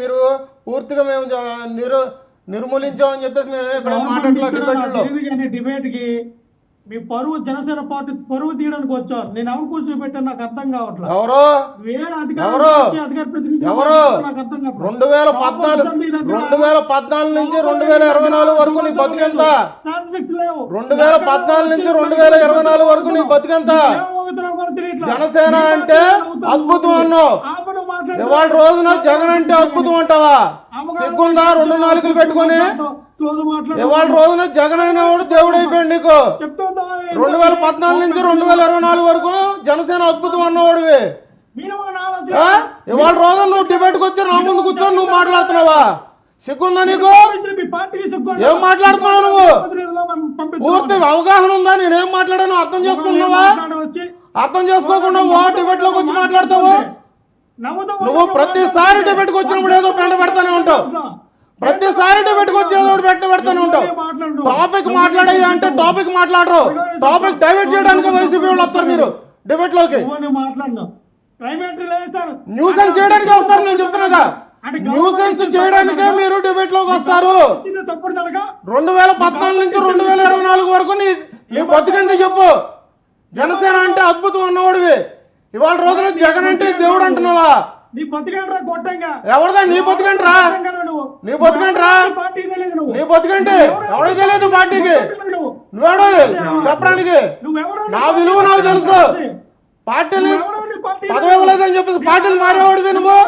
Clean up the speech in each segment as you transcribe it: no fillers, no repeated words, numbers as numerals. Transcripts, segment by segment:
మీరు పూర్తిగా మేము నిర్మూలించామని చెప్పేసి మేము ఇక్కడ మాట్లాడలేదు. డిబేట్ కి మీ పరువు జనసేన పార్టీ పరువు తీయడానికి వచ్చారు. నేను ఎవరు కూర్చోబెట్టాను నాకు అర్థం కావట్లేదు. ఎవరు 2014 నుంచి 2024 వరకు నీ బతికెంత? 2014 నుంచి 2024 వరకు నీ బతికెంత? జనసేన అంటే అద్భుతం అన్నావు, ఇవాళ రోజున జగన్ అంటే అద్భుతం అంటావా? సిగ్గుందా 2 నాలుగులు పెట్టుకొని? ఇవాళ రోజున జగన్ అయినవాడు దేవుడు అయిపోయాడు నీకు. 2014 నుంచి 2024 వరకు జనసేన అద్భుతం అన్నవాడివి. ఇవాళ రోజు నువ్వు డిబేట్కి వచ్చి నా ముందు కూర్చొని నువ్వు మాట్లాడుతున్నావా? సిగ్గుందా నీకు? ఏం మాట్లాడుతున్నావు నువ్వు? పూర్తి అవగాహన ఉందా? నేనేం మాట్లాడాను అర్థం చేసుకుంటున్నావా? అర్థం చేసుకోకుండా డిబేట్ లోకి వచ్చి మాట్లాడతావు. నువ్వు ప్రతిసారి డిబేట్కి వచ్చినప్పుడు ఏదో పెంట పెడతానే ఉంటావు. ప్రతిసారి డిబేట్కి వచ్చి ఏదో పెడతానే ఉంటావు. టాపిక్ మాట్లాడాయి అంటే టాపిక్ మాట్లాడరు, టాపిక్ డైవర్ట్ చేయడానికి వైసీపీ వాళ్ళు వస్తారు. మీరు డిబేట్ లోకి న్యూసెన్స్ చేయడానికి వస్తారు. నేను చెప్తున్నాగా, న్యూసెన్స్ చేయడానికే మీరు డిబేట్ లోకి వస్తారు. 2014 నుంచి 2024 వరకు నీ బతికింది చెప్పు. జనసేన అంటే అద్భుతం అన్నవాడివి, ఇవాళ రోజున జగన్ అంటే దేవుడు అంటున్నావా? ఎవరిదా నీ బతికంట్రా? నీ బతికంట్రా? నీ బతికంటే ఎవడో తెలియదు పార్టీకి. నువ్వెవడో చెప్పడానికి? నా విలువ నాకు తెలుసు. పార్టీని పదవి ఇవ్వలేదని చెప్పేసి పార్టీలు మారేవాడివి నువ్వు.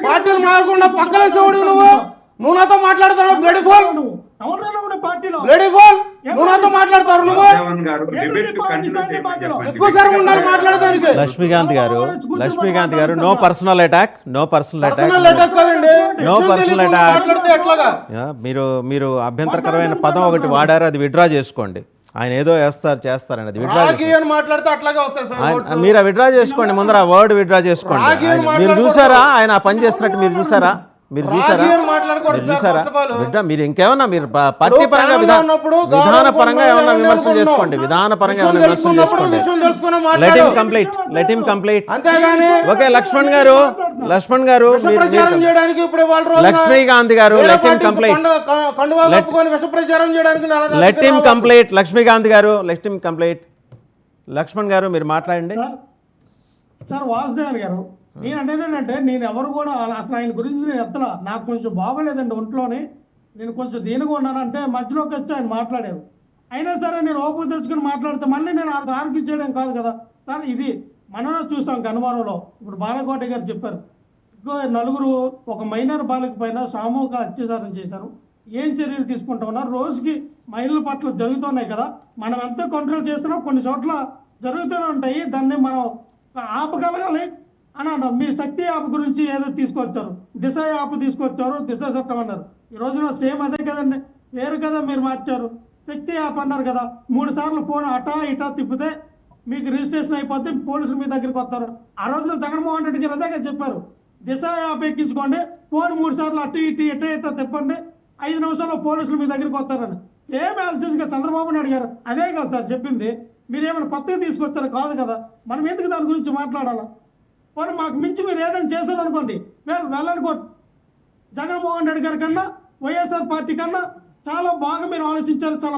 పార్టీలు మారకుండా పక్కలేసేవాడివి నువ్వు. నువ్వు నాతో మాట్లాడుతున్నావు. బ్లడీ ఫోల్, బ్లడీ ఫోల్, నువ్వు నాతో మాట్లాడతారు. నువ్వు సిగ్గుసరం ఉండాలి మాట్లాడడానికి. లక్ష్మీకాంత్ గారు no personal attack, no personal attack, no personal attack. మీరు అభ్యంతరకరమైన పదం ఒకటి వాడారు, అది విత్డ్రా చేసుకోండి. ఆయన ఏదో చేస్తారని అది విత్డ్రా మీరు విత్డ్రా చేసుకోండి. ముందర ఆ వర్డ్ విత్డ్రా చేసుకోండి. మీరు చూసారా ఆయన ఆ పని చేసినట్టు? మీరు చూసారా? మీరు ఇంకేమన్నా మీరు పార్టీ పరంగా విధాన పరంగా ఏమన్నా విమర్శలు చేసుకోండి. విధాన పరంగా ఏమన్నా విమర్శలు చేసుకోండి. Let him complete. Okay Lakshman గారు లక్ష్మీకాంత్ గారు లెట్ హిమ్ కంప్లీట్. లక్ష్మీకాంత్ గారు లెట్ హిమ్ కంప్లీట్. లక్ష్మణ్ గారు మీరు మాట్లాడండి. సార్ వాసుదేవన్ గారు, నేను అంటే నేను ఎవరు కూడా అసలు ఆయన గురించి నేను ఎత్తలా. నాకు కొంచెం బాగోలేదండి ఒంట్లోని, నేను కొంచెం దీనిగా ఉన్నానంటే మధ్యలోకి వచ్చి ఆయన మాట్లాడారు. అయినా సరే నేను ఓపిక తెచ్చుకుని మాట్లాడితే మళ్ళీ నేను ఆర్గ్యూ చేయడం కాదు కదా సార్. ఇది మనం చూసాం కనుమానంలో. ఇప్పుడు బాలకోట గారు చెప్పారు, నలుగురు ఒక మైనర్ బాలిక పైన సామూహిక అత్యాచారం చేశారు. ఏం చర్యలు తీసుకుంటా ఉన్నారు? రోజుకి మహిళల పట్ల జరుగుతున్నాయి కదా, మనం ఎంత కంట్రోల్ చేసినా కొన్ని చోట్ల జరుగుతూనే ఉంటాయి. దాన్ని మనం ఆపగలగాలి అని అన్నారు. మీరు శక్తి యాప్ గురించి ఏదో తీసుకొచ్చారు, దిశ యాప్ తీసుకొచ్చారు, దిశ చట్టం అన్నారు. ఈ రోజున సేమ్ అదే కదండి, వేరు కదా మీరు మార్చారు. శక్తి యాప్ అన్నారు కదా, 3 సార్లు ఫోన్ అటా ఇటా తిప్పితే మీకు రిజిస్ట్రేషన్ అయిపోతే పోలీసులు మీ దగ్గరికి వస్తారు. ఆ రోజున జగన్మోహన్ రెడ్డి గారు అదే చెప్పారు, దిశ యాప్ ఎక్కించుకోండి, ఫోన్ 3 సార్లు అటు ఇటు ఇటా తిప్పండి, 5 నిమిషాల్లో పోలీసులు మీ దగ్గరికి వస్తారని. ఏం యాజిటేజ్గా చంద్రబాబు నాయుడు గారు అదే కదా సార్ చెప్పింది. మీరేమైనా కొత్తగా తీసుకొచ్చారు కాదు కదా, మనం ఎందుకు దాని గురించి మాట్లాడాలా? పోనీ మాకు మించి మీరు ఏదైనా చేశారనుకోండి, వెళ్ళనుకోండి. జగన్మోహన్ రెడ్డి గారి కన్నా వైఎస్ఆర్ పార్టీ కన్నా చాలా బాగా మీరు ఆలోచించారు, చాలా